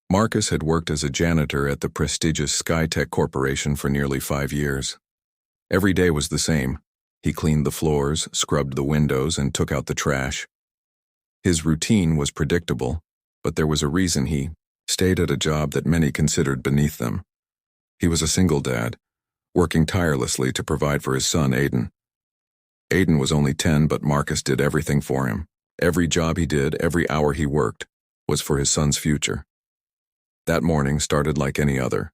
Marcus had worked as a janitor at the prestigious Skytech Corporation for nearly 5 years. Every day was the same. He cleaned the floors, scrubbed the windows, and took out the trash. His routine was predictable, but there was a reason he stayed at a job that many considered beneath them. He was a single dad, working tirelessly to provide for his son, Aiden. Aiden was only 10, but Marcus did everything for him. Every job he did, every hour he worked, was for his son's future. That morning started like any other.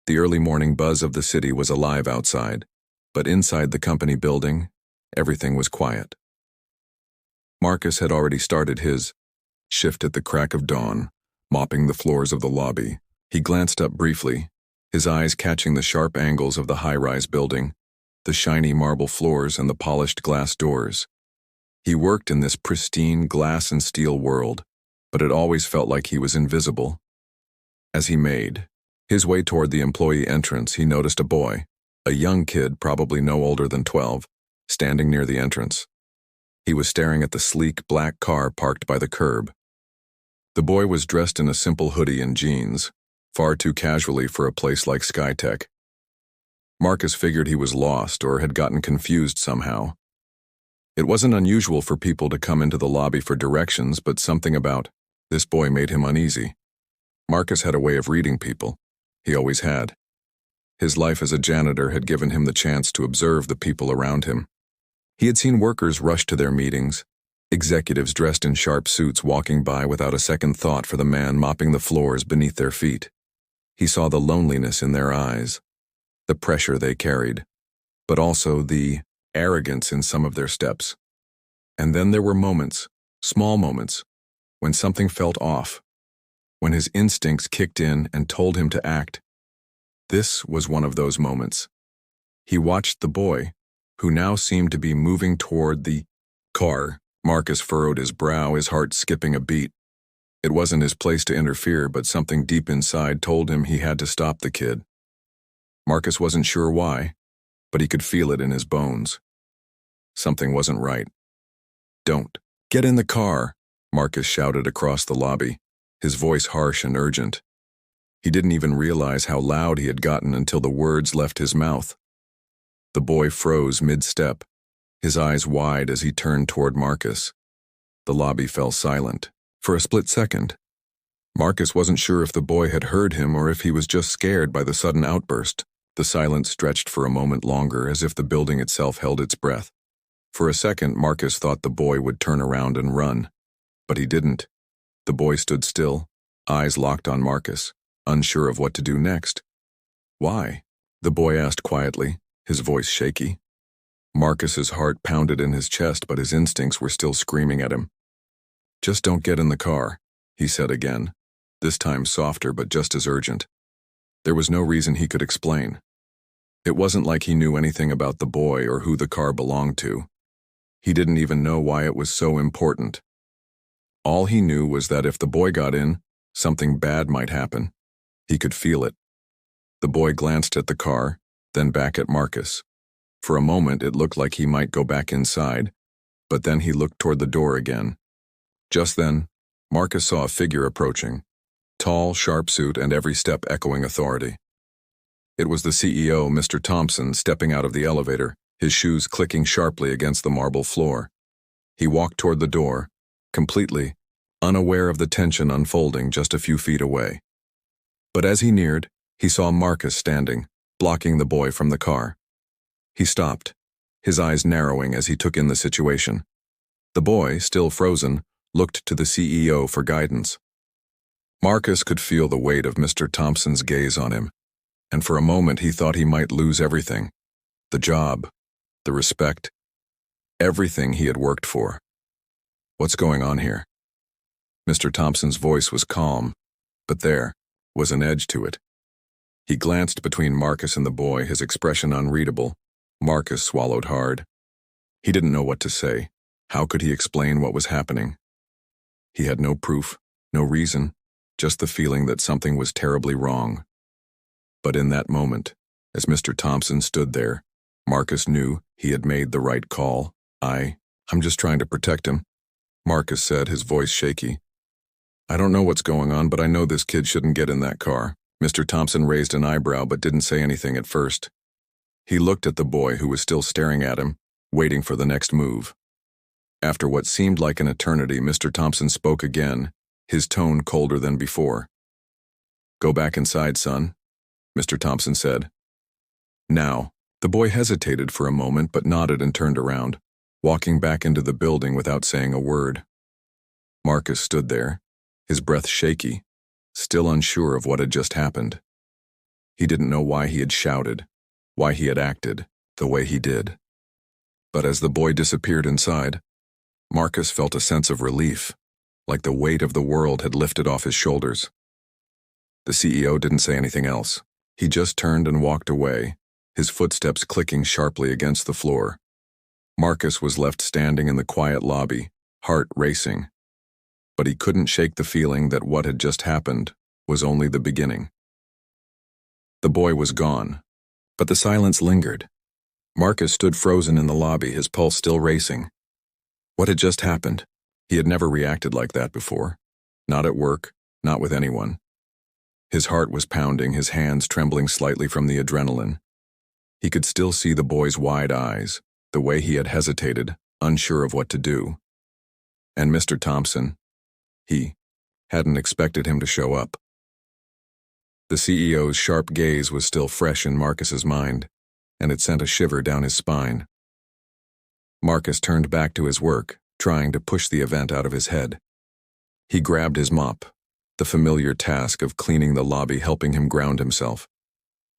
The early morning buzz of the city was alive outside, but inside the company building, everything was quiet. Marcus had already started his shift at the crack of dawn, mopping the floors of the lobby. He glanced up briefly, his eyes catching the sharp angles of the high-rise building, the shiny marble floors and the polished glass doors. He worked in this pristine glass and steel world, but it always felt like he was invisible. As he made his way toward the employee entrance, he noticed a boy, a young kid probably no older than 12, standing near the entrance. He was staring at the sleek black car parked by the curb. The boy was dressed in a simple hoodie and jeans, far too casually for a place like Skytech. Marcus figured he was lost or had gotten confused somehow. It wasn't unusual for people to come into the lobby for directions, but something about this boy made him uneasy. Marcus had a way of reading people. He always had. His life as a janitor had given him the chance to observe the people around him. He had seen workers rush to their meetings, executives dressed in sharp suits walking by without a second thought for the man mopping the floors beneath their feet. He saw the loneliness in their eyes, the pressure they carried, but also the arrogance in some of their steps. And then there were moments, small moments, when something felt off, when his instincts kicked in and told him to act. This was one of those moments. He watched the boy, who now seemed to be moving toward the car. Marcus furrowed his brow, his heart skipping a beat. It wasn't his place to interfere, but something deep inside told him he had to stop the kid. Marcus wasn't sure why, but he could feel it in his bones. Something wasn't right. "Don't get in the car," Marcus shouted across the lobby, his voice harsh and urgent. He didn't even realize how loud he had gotten until the words left his mouth. The boy froze mid-step, his eyes wide as he turned toward Marcus. The lobby fell silent. For a split second, Marcus wasn't sure if the boy had heard him or if he was just scared by the sudden outburst. The silence stretched for a moment longer, as if the building itself held its breath. For a second, Marcus thought the boy would turn around and run, but he didn't. The boy stood still, eyes locked on Marcus, unsure of what to do next. "Why?" the boy asked quietly, his voice shaky. Marcus's heart pounded in his chest, but his instincts were still screaming at him. "Just don't get in the car," he said again, this time softer but just as urgent. There was no reason he could explain. It wasn't like he knew anything about the boy or who the car belonged to. He didn't even know why it was so important. All he knew was that if the boy got in, something bad might happen. He could feel it. The boy glanced at the car, then back at Marcus. For a moment, it looked like he might go back inside, but then he looked toward the door again. Just then, Marcus saw a figure approaching, tall, sharp suit, and every step echoing authority. It was the CEO, Mr. Thompson, stepping out of the elevator, his shoes clicking sharply against the marble floor. He walked toward the door, completely unaware of the tension unfolding just a few feet away. But as he neared, he saw Marcus standing, blocking the boy from the car. He stopped, his eyes narrowing as he took in the situation. The boy, still frozen, looked to the CEO for guidance. Marcus could feel the weight of Mr. Thompson's gaze on him, and for a moment he thought he might lose everything. The job, the respect, everything he had worked for. "What's going on here?" Mr. Thompson's voice was calm, but there was an edge to it. He glanced between Marcus and the boy, his expression unreadable. Marcus swallowed hard. He didn't know what to say. How could he explain what was happening? He had no proof, no reason, just the feeling that something was terribly wrong. But in that moment, as Mr. Thompson stood there, Marcus knew he had made the right call. I'm just trying to protect him," Marcus said, his voice shaky. I don't know what's going on, but I know this kid shouldn't get in that car. Mr. Thompson raised an eyebrow but didn't say anything at first. He looked at the boy who was still staring at him, waiting for the next move. After what seemed like an eternity, Mr. Thompson spoke again, his tone colder than before. "Go back inside, son," Mr. Thompson said. "Now." The boy hesitated for a moment but nodded and turned around, walking back into the building without saying a word. Marcus stood there, his breath shaky, still unsure of what had just happened. He didn't know why he had shouted, why he had acted the way he did. But as the boy disappeared inside, Marcus felt a sense of relief, like the weight of the world had lifted off his shoulders. The CEO didn't say anything else. He just turned and walked away, his footsteps clicking sharply against the floor. Marcus was left standing in the quiet lobby, heart racing. But he couldn't shake the feeling that what had just happened was only the beginning. The boy was gone, but the silence lingered. Marcus stood frozen in the lobby, his pulse still racing. What had just happened? He had never reacted like that before. Not at work, not with anyone. His heart was pounding, his hands trembling slightly from the adrenaline. He could still see the boy's wide eyes, the way he had hesitated, unsure of what to do. And Mr. Thompson, he hadn't expected him to show up. The CEO's sharp gaze was still fresh in Marcus's mind, and it sent a shiver down his spine. Marcus turned back to his work, trying to push the event out of his head. He grabbed his mop, the familiar task of cleaning the lobby helping him ground himself.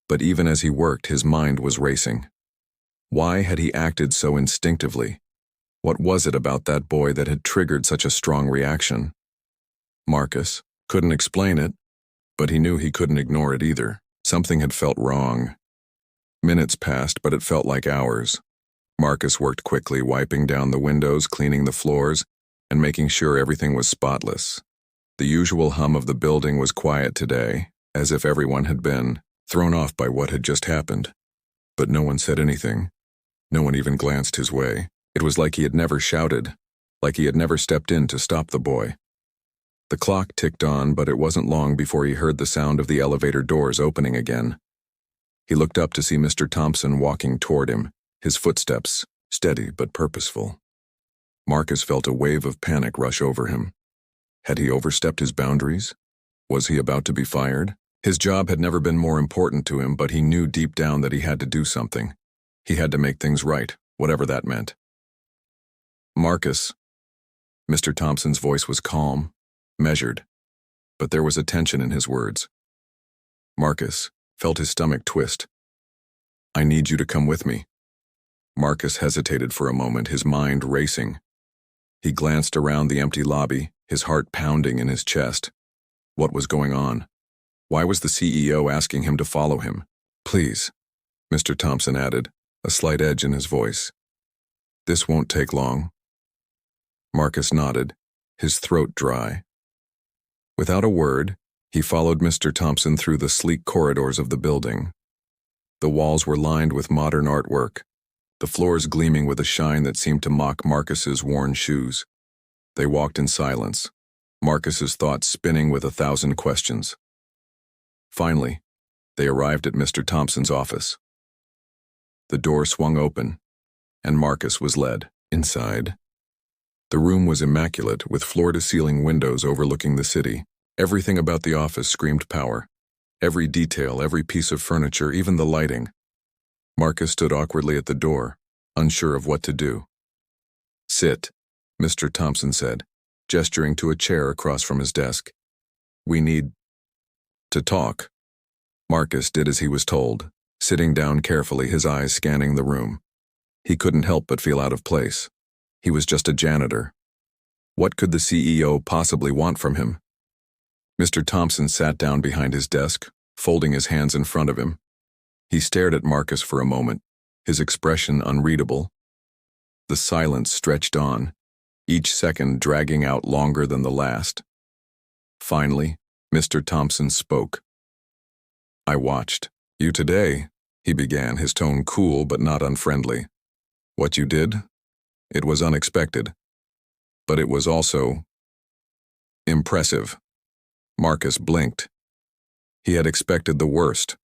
But even as he worked, his mind was racing. Why had he acted so instinctively? What was it about that boy that had triggered such a strong reaction? Marcus couldn't explain it, but he knew he couldn't ignore it either. Something had felt wrong. Minutes passed, but it felt like hours. Marcus worked quickly, wiping down the windows, cleaning the floors, and making sure everything was spotless. The usual hum of the building was quiet today, as if everyone had been thrown off by what had just happened. But no one said anything. No one even glanced his way. It was like he had never shouted, like he had never stepped in to stop the boy. The clock ticked on, but it wasn't long before he heard the sound of the elevator doors opening again. He looked up to see Mr. Thompson walking toward him, his footsteps steady but purposeful. Marcus felt a wave of panic rush over him. Had he overstepped his boundaries? Was he about to be fired? His job had never been more important to him, but he knew deep down that he had to do something. He had to make things right, whatever that meant. "Marcus." Mr. Thompson's voice was calm, measured, but there was a tension in his words. Marcus felt his stomach twist. "I need you to come with me." Marcus hesitated for a moment, his mind racing. He glanced around the empty lobby, his heart pounding in his chest. What was going on? Why was the CEO asking him to follow him? "Please," Mr. Thompson added, a slight edge in his voice. "This won't take long." Marcus nodded, his throat dry. Without a word, he followed Mr. Thompson through the sleek corridors of the building. The walls were lined with modern artwork, the floors gleaming with a shine that seemed to mock Marcus's worn shoes. They walked in silence, Marcus's thoughts spinning with 1,000 questions. Finally, they arrived at Mr. Thompson's office. The door swung open, and Marcus was led inside. The room was immaculate, with floor-to-ceiling windows overlooking the city. Everything about the office screamed power. Every detail, every piece of furniture, even the lighting. Marcus stood awkwardly at the door, unsure of what to do. "Sit," Mr. Thompson said, gesturing to a chair across from his desk. "We need to talk." Marcus did as he was told, sitting down carefully, his eyes scanning the room. He couldn't help but feel out of place. He was just a janitor. What could the CEO possibly want from him? Mr. Thompson sat down behind his desk, folding his hands in front of him. He stared at Marcus for a moment, his expression unreadable. The silence stretched on, each second dragging out longer than the last. Finally, Mr. Thompson spoke. "I watched you today," he began, his tone cool but not unfriendly. "What you did? It was unexpected. But it was also impressive." Marcus blinked. He had expected the worst,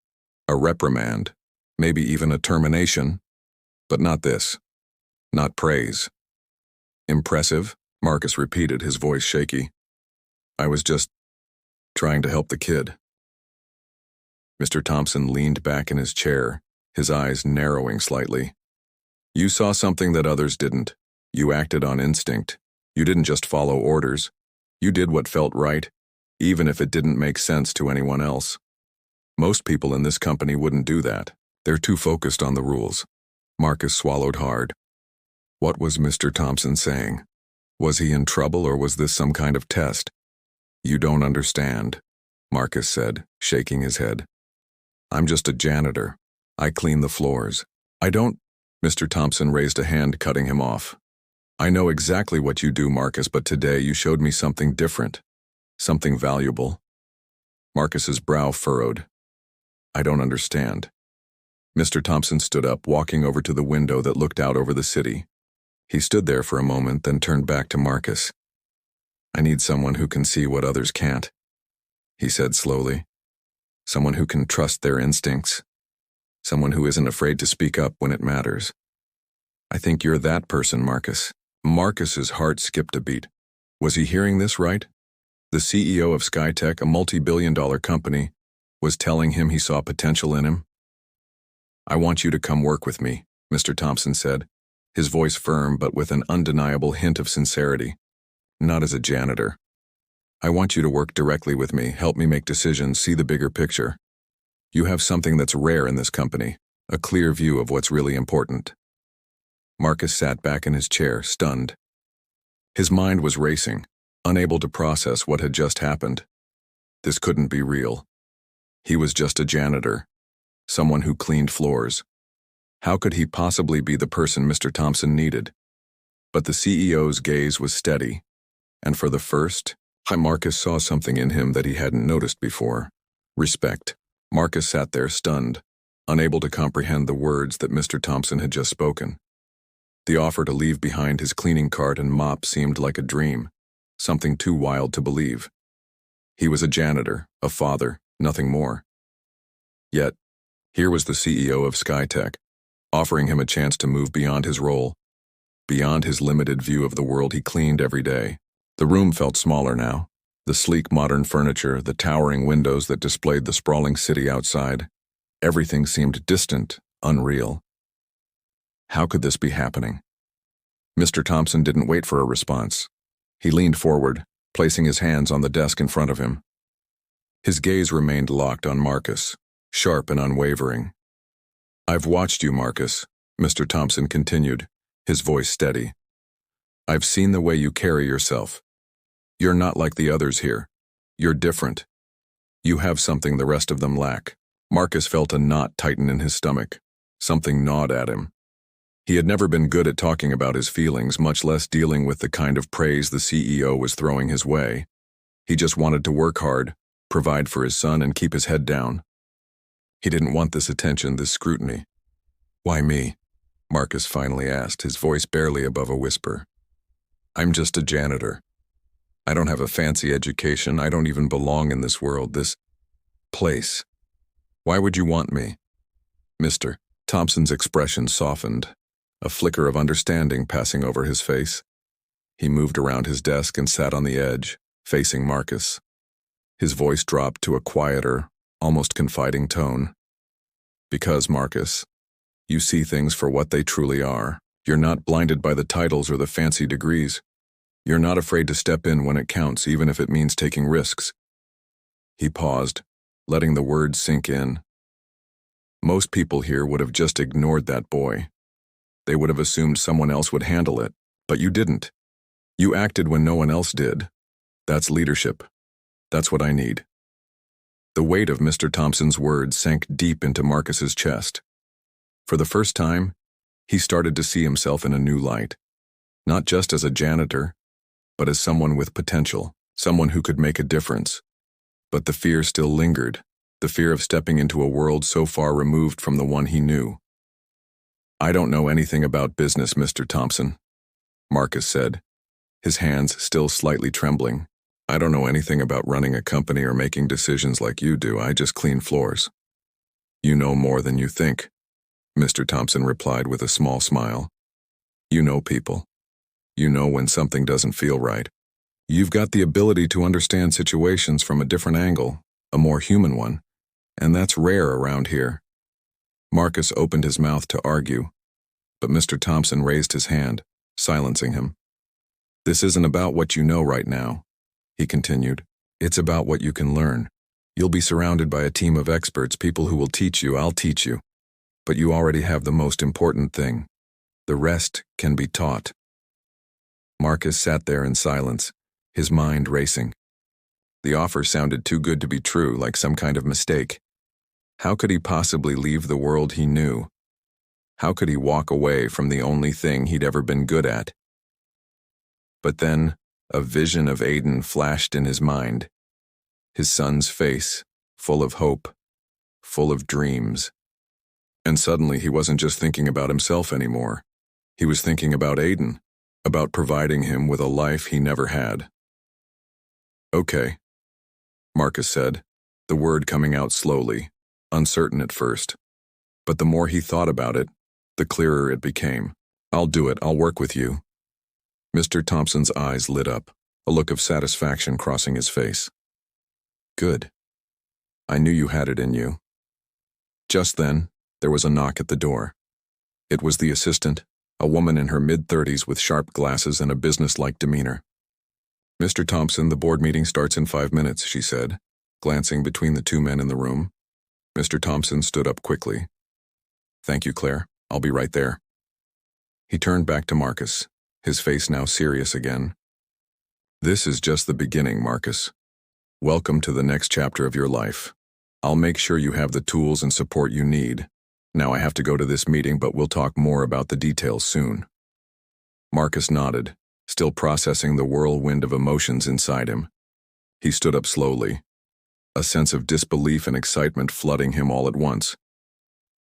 a reprimand, maybe even a termination, but not this, not praise. Impressive, Marcus repeated, his voice shaky. I was just trying to help the kid. Mr. Thompson leaned back in his chair, his eyes narrowing slightly. You saw something that others didn't. You acted on instinct. You didn't just follow orders. You did what felt right, even if it didn't make sense to anyone else. Most people in this company wouldn't do that. They're too focused on the rules. Marcus swallowed hard. What was Mr. Thompson saying? Was he in trouble, or was this some kind of test? You don't understand, Marcus said, shaking his head. I'm just a janitor. I clean the floors. I don't... Mr. Thompson raised a hand, cutting him off. I know exactly what you do, Marcus, but today you showed me something different. Something valuable. Marcus's brow furrowed. I don't understand. Mr. Thompson stood up, walking over to the window that looked out over the city. He stood there for a moment, then turned back to Marcus. I need someone who can see what others can't, he said slowly. Someone who can trust their instincts. Someone who isn't afraid to speak up when it matters. I think you're that person, Marcus. Marcus's heart skipped a beat. Was he hearing this right? The CEO of SkyTech, a multi-billion-dollar company, was telling him he saw potential in him? I want you to come work with me, Mr. Thompson said, his voice firm but with an undeniable hint of sincerity. Not as a janitor. I want you to work directly with me, help me make decisions, see the bigger picture. You have something that's rare in this company, a clear view of what's really important. Marcus sat back in his chair, stunned. His mind was racing, unable to process what had just happened. This couldn't be real. He was just a janitor, someone who cleaned floors. How could he possibly be the person Mr. Thompson needed? But the CEO's gaze was steady, and for the first time Marcus saw something in him that he hadn't noticed before. Respect. Marcus sat there stunned, unable to comprehend the words that Mr. Thompson had just spoken. The offer to leave behind his cleaning cart and mop seemed like a dream, something too wild to believe. He was a janitor, a father, nothing more. Yet, here was the CEO of SkyTech, offering him a chance to move beyond his role, beyond his limited view of the world he cleaned every day. The room felt smaller now. The sleek modern furniture, the towering windows that displayed the sprawling city outside. Everything seemed distant, unreal. How could this be happening? Mr. Thompson didn't wait for a response. He leaned forward, placing his hands on the desk in front of him. His gaze remained locked on Marcus, sharp and unwavering. I've watched you, Marcus, Mr. Thompson continued, his voice steady. I've seen the way you carry yourself. You're not like the others here. You're different. You have something the rest of them lack. Marcus felt a knot tighten in his stomach. Something gnawed at him. He had never been good at talking about his feelings, much less dealing with the kind of praise the CEO was throwing his way. He just wanted to work hard, provide for his son, and keep his head down. He didn't want this attention, this scrutiny. Why me? Marcus finally asked, his voice barely above a whisper. I'm just a janitor. I don't have a fancy education. I don't even belong in this world, this place. Why would you want me? Mr. Thompson's expression softened, a flicker of understanding passing over his face. He moved around his desk and sat on the edge, facing Marcus. His voice dropped to a quieter, almost confiding tone. Because, Marcus, you see things for what they truly are. You're not blinded by the titles or the fancy degrees. You're not afraid to step in when it counts, even if it means taking risks. He paused, letting the words sink in. Most people here would have just ignored that boy. They would have assumed someone else would handle it, but you didn't. You acted when no one else did. That's leadership. That's what I need. The weight of Mr. Thompson's words sank deep into Marcus's chest. For the first time, he started to see himself in a new light. Not just as a janitor, but as someone with potential, someone who could make a difference. But the fear still lingered, the fear of stepping into a world so far removed from the one he knew. I don't know anything about business, Mr. Thompson, Marcus said, his hands still slightly trembling. I don't know anything about running a company or making decisions like you do. I just clean floors. You know more than you think, Mr. Thompson replied with a small smile. You know people. You know when something doesn't feel right. You've got the ability to understand situations from a different angle, a more human one, and that's rare around here. Marcus opened his mouth to argue, but Mr. Thompson raised his hand, silencing him. This isn't about what you know right now, he continued. It's about what you can learn. You'll be surrounded by a team of experts, people who will teach you. I'll teach you. But you already have the most important thing. The rest can be taught. Marcus sat there in silence, his mind racing. The offer sounded too good to be true, like some kind of mistake. How could he possibly leave the world he knew? How could he walk away from the only thing he'd ever been good at? But then, a vision of Aiden flashed in his mind. His son's face, full of hope, full of dreams. And suddenly he wasn't just thinking about himself anymore. He was thinking about Aiden, about providing him with a life he never had. Okay, Marcus said, the word coming out slowly, uncertain at first. But the more he thought about it, the clearer it became. I'll do it. I'll work with you. Mr. Thompson's eyes lit up, a look of satisfaction crossing his face. Good. I knew you had it in you. Just then, there was a knock at the door. It was the assistant, a woman in her mid-30s with sharp glasses and a business-like demeanor. Mr. Thompson, the board meeting starts in 5 minutes, she said, glancing between the two men in the room. Mr. Thompson stood up quickly. Thank you, Claire. I'll be right there. He turned back to Marcus, his face now serious again. This is just the beginning, Marcus. Welcome to the next chapter of your life. I'll make sure you have the tools and support you need. Now I have to go to this meeting, but we'll talk more about the details soon. Marcus nodded, still processing the whirlwind of emotions inside him. He stood up slowly, a sense of disbelief and excitement flooding him all at once.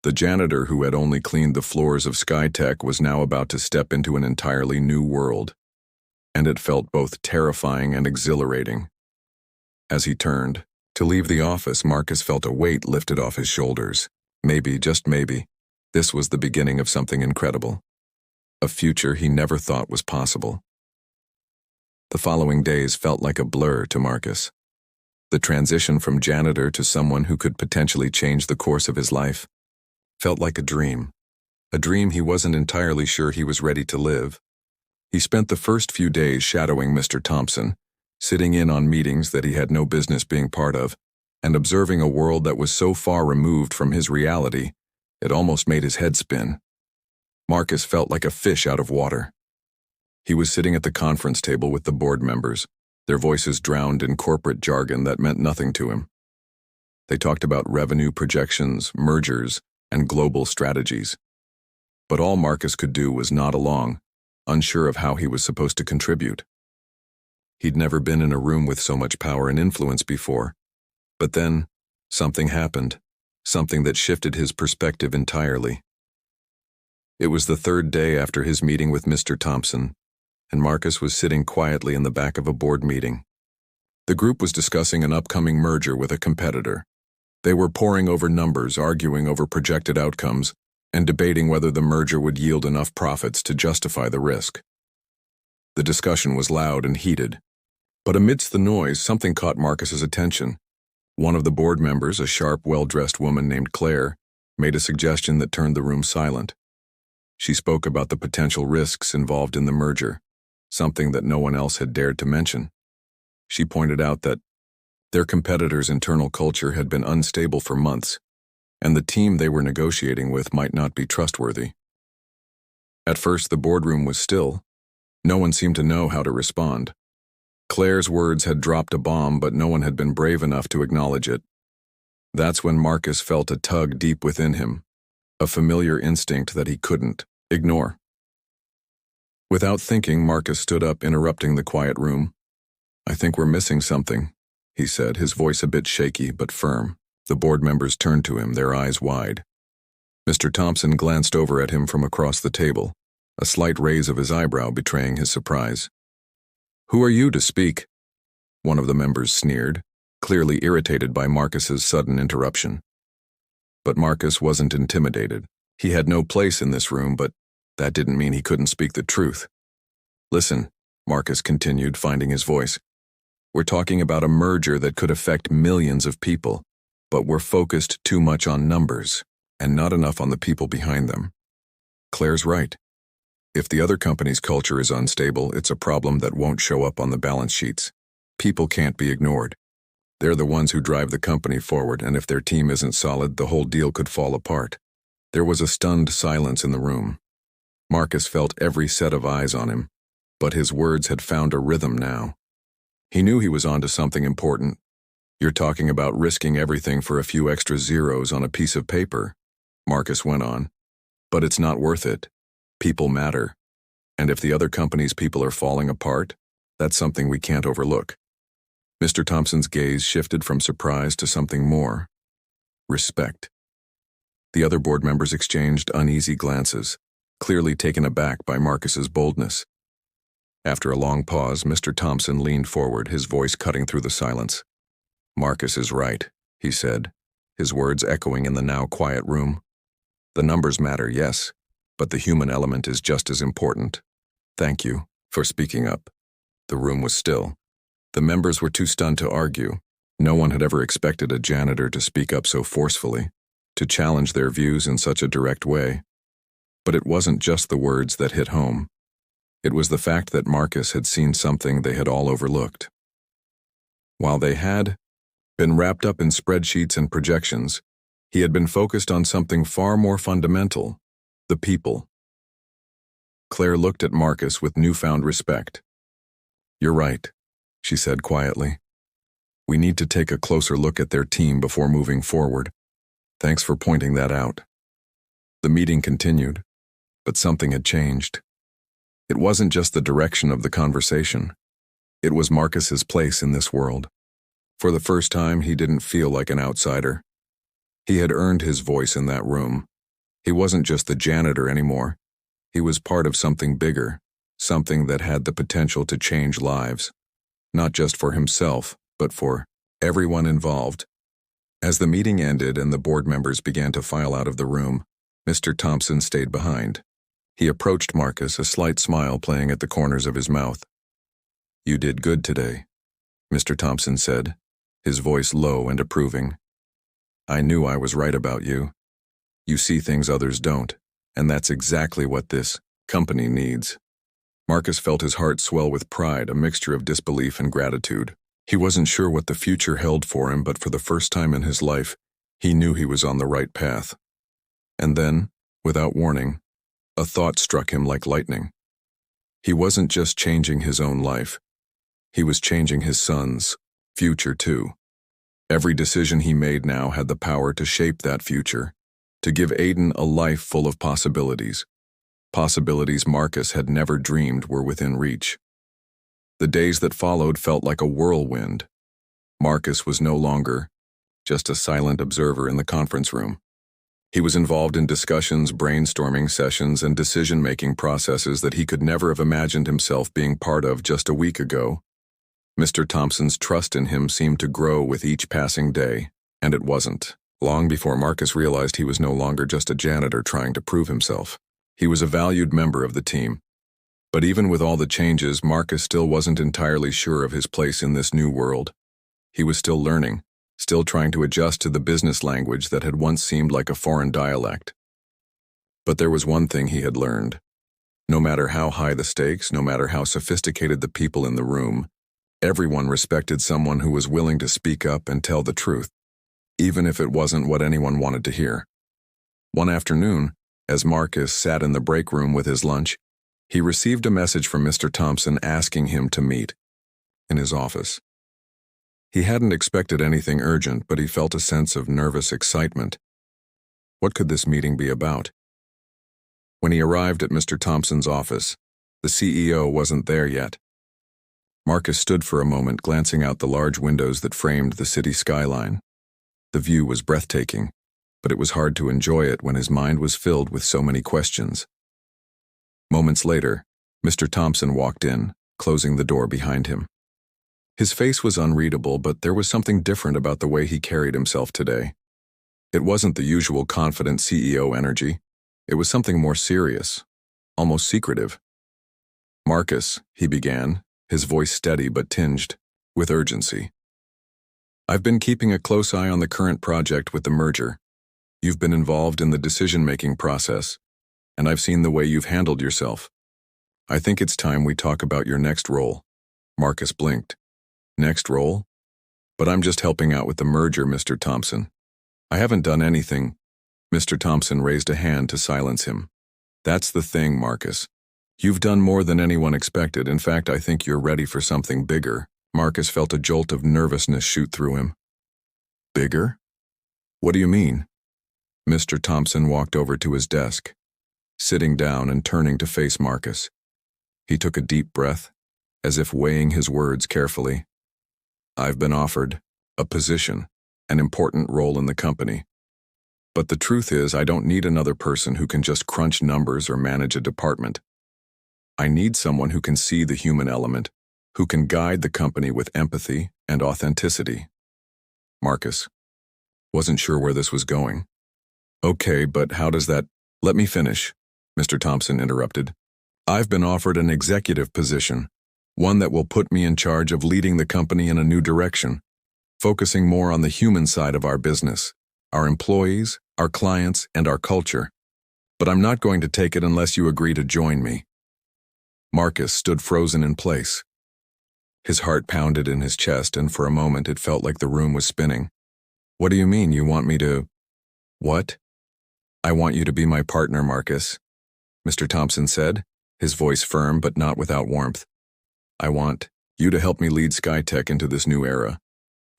The janitor who had only cleaned the floors of SkyTech was now about to step into an entirely new world, and it felt both terrifying and exhilarating. As he turned to leave the office, Marcus felt a weight lifted off his shoulders. Maybe, just maybe, this was the beginning of something incredible. A future he never thought was possible. The following days felt like a blur to Marcus. The transition from janitor to someone who could potentially change the course of his life felt like a dream he wasn't entirely sure he was ready to live. He spent the first few days shadowing Mr. Thompson, sitting in on meetings that he had no business being part of, and observing a world that was so far removed from his reality, it almost made his head spin. Marcus felt like a fish out of water. He was sitting at the conference table with the board members, their voices drowned in corporate jargon that meant nothing to him. They talked about revenue projections, mergers, and global strategies. But all Marcus could do was nod along, unsure of how he was supposed to contribute. He'd never been in a room with so much power and influence before. But then, something happened, something that shifted his perspective entirely. It was the third day after his meeting with Mr. Thompson, and Marcus was sitting quietly in the back of a board meeting. The group was discussing an upcoming merger with a competitor. They were poring over numbers, arguing over projected outcomes, and debating whether the merger would yield enough profits to justify the risk. The discussion was loud and heated, but amidst the noise, something caught Marcus's attention. One of the board members, a sharp, well-dressed woman named Claire, made a suggestion that turned the room silent. She spoke about the potential risks involved in the merger, something that no one else had dared to mention. She pointed out that their competitor's internal culture had been unstable for months, and the team they were negotiating with might not be trustworthy. At first, the boardroom was still. No one seemed to know how to respond. Claire's words had dropped a bomb, but no one had been brave enough to acknowledge it. That's when Marcus felt a tug deep within him, a familiar instinct that he couldn't ignore. Without thinking, Marcus stood up, interrupting the quiet room. I think we're missing something, he said, his voice a bit shaky but firm. The board members turned to him, their eyes wide. Mr. Thompson glanced over at him from across the table, a slight raise of his eyebrow betraying his surprise. Who are you to speak? one of the members sneered, clearly irritated by Marcus's sudden interruption. But Marcus wasn't intimidated. He had no place in this room, but that didn't mean he couldn't speak the truth. Listen, Marcus continued, finding his voice. We're talking about a merger that could affect millions of people, but we're focused too much on numbers and not enough on the people behind them. Claire's right. If the other company's culture is unstable, it's a problem that won't show up on the balance sheets. People can't be ignored. They're the ones who drive the company forward, and if their team isn't solid, the whole deal could fall apart. There was a stunned silence in the room. Marcus felt every set of eyes on him, but his words had found a rhythm now. He knew he was onto something important. You're talking about risking everything for a few extra zeros on a piece of paper, Marcus went on. But it's not worth it. People matter. And if the other company's people are falling apart, that's something we can't overlook. Mr. Thompson's gaze shifted from surprise to something more. Respect. The other board members exchanged uneasy glances, clearly taken aback by Marcus's boldness. After a long pause, Mr. Thompson leaned forward, his voice cutting through the silence. Marcus is right, he said, his words echoing in the now quiet room. The numbers matter, yes, but the human element is just as important. Thank you for speaking up. The room was still. The members were too stunned to argue. No one had ever expected a janitor to speak up so forcefully, to challenge their views in such a direct way. But it wasn't just the words that hit home. It was the fact that Marcus had seen something they had all overlooked. While they had been wrapped up in spreadsheets and projections, he had been focused on something far more fundamental, the people. Claire looked at Marcus with newfound respect. You're right, she said quietly. We need to take a closer look at their team before moving forward. Thanks for pointing that out. The meeting continued, but something had changed. It wasn't just the direction of the conversation. It was Marcus's place in this world. For the first time, he didn't feel like an outsider. He had earned his voice in that room. He wasn't just the janitor anymore. He was part of something bigger, something that had the potential to change lives, not just for himself, but for everyone involved. As the meeting ended and the board members began to file out of the room, Mr. Thompson stayed behind. He approached Marcus, a slight smile playing at the corners of his mouth. You did good today, Mr. Thompson said, his voice low and approving. I knew I was right about you. You see things others don't, and that's exactly what this company needs. Marcus felt his heart swell with pride, a mixture of disbelief and gratitude. He wasn't sure what the future held for him, but for the first time in his life, he knew he was on the right path. And then, without warning, a thought struck him like lightning. He wasn't just changing his own life. He was changing his son's future too. Every decision he made now had the power to shape that future, to give Aiden a life full of possibilities. Possibilities Marcus had never dreamed were within reach. The days that followed felt like a whirlwind. Marcus was no longer just a silent observer in the conference room. He was involved in discussions, brainstorming sessions, and decision-making processes that he could never have imagined himself being part of just a week ago. Mr. Thompson's trust in him seemed to grow with each passing day, and it wasn't. Long before Marcus realized he was no longer just a janitor trying to prove himself. He was a valued member of the team. But even with all the changes, Marcus still wasn't entirely sure of his place in this new world. He was still learning, still trying to adjust to the business language that had once seemed like a foreign dialect. But there was one thing he had learned. No matter how high the stakes, no matter how sophisticated the people in the room, everyone respected someone who was willing to speak up and tell the truth, even if it wasn't what anyone wanted to hear. One afternoon, as Marcus sat in the break room with his lunch, he received a message from Mr. Thompson asking him to meet in his office. He hadn't expected anything urgent, but he felt a sense of nervous excitement. What could this meeting be about? When he arrived at Mr. Thompson's office, the CEO wasn't there yet. Marcus stood for a moment, glancing out the large windows that framed the city skyline. The view was breathtaking, but it was hard to enjoy it when his mind was filled with so many questions. Moments later, Mr. Thompson walked in, closing the door behind him. His face was unreadable, but there was something different about the way he carried himself today. It wasn't the usual confident CEO energy. It was something more serious, almost secretive. "Marcus," he began, his voice steady but tinged with urgency. "I've been keeping a close eye on the current project with the merger. You've been involved in the decision-making process, and I've seen the way you've handled yourself. I think it's time we talk about your next role." Marcus blinked. "Next role? But I'm just helping out with the merger, Mr. Thompson. I haven't done anything." Mr. Thompson raised a hand to silence him. "That's the thing, Marcus. You've done more than anyone expected. In fact, I think you're ready for something bigger." Marcus felt a jolt of nervousness shoot through him. "Bigger? What do you mean?" Mr. Thompson walked over to his desk, sitting down and turning to face Marcus. He took a deep breath, as if weighing his words carefully. "I've been offered a position, an important role in the company. But the truth is, I don't need another person who can just crunch numbers or manage a department. I need someone who can see the human element, who can guide the company with empathy and authenticity." Marcus wasn't sure where this was going. "Okay, but how does that—" "Let me finish," Mr. Thompson interrupted. "I've been offered an executive position, one that will put me in charge of leading the company in a new direction, focusing more on the human side of our business, our employees, our clients, and our culture. But I'm not going to take it unless you agree to join me." Marcus stood frozen in place. His heart pounded in his chest, and for a moment it felt like the room was spinning. "What do you mean, you want me to—" "What?" "I want you to be my partner, Marcus," Mr. Thompson said, his voice firm but not without warmth. "I want you to help me lead SkyTech into this new era.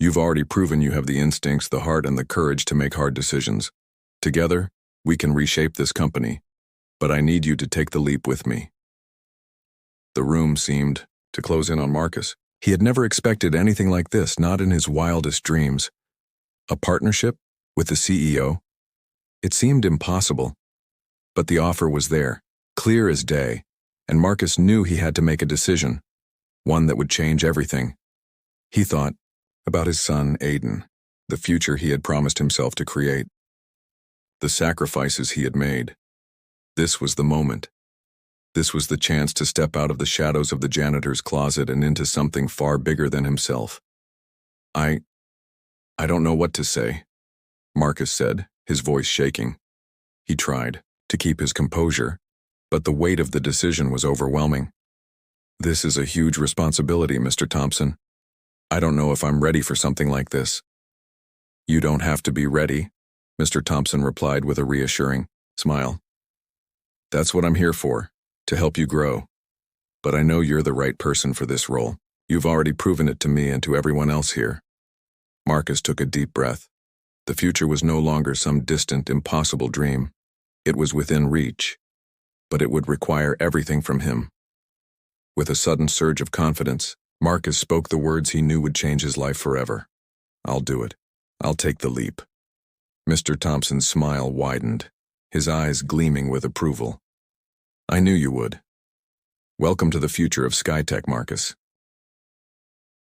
You've already proven you have the instincts, the heart, and the courage to make hard decisions. Together, we can reshape this company, but I need you to take the leap with me." The room seemed to close in on Marcus. He had never expected anything like this, not in his wildest dreams. A partnership with the CEO? It seemed impossible. But the offer was there, clear as day, and Marcus knew he had to make a decision, one that would change everything. He thought about his son, Aiden, the future he had promised himself to create, the sacrifices he had made. This was the moment. This was the chance to step out of the shadows of the janitor's closet and into something far bigger than himself. I don't know what to say," Marcus said, his voice shaking. He tried to keep his composure, but the weight of the decision was overwhelming. "This is a huge responsibility, Mr. Thompson. I don't know if I'm ready for something like this." "You don't have to be ready," Mr. Thompson replied with a reassuring smile. "That's what I'm here for, to help you grow. But I know you're the right person for this role. You've already proven it to me and to everyone else here." Marcus took a deep breath. The future was no longer some distant, impossible dream. It was within reach, but it would require everything from him. With a sudden surge of confidence, Marcus spoke the words he knew would change his life forever. "I'll do it. I'll take the leap." Mr. Thompson's smile widened, his eyes gleaming with approval. "I knew you would. Welcome to the future of SkyTech, Marcus."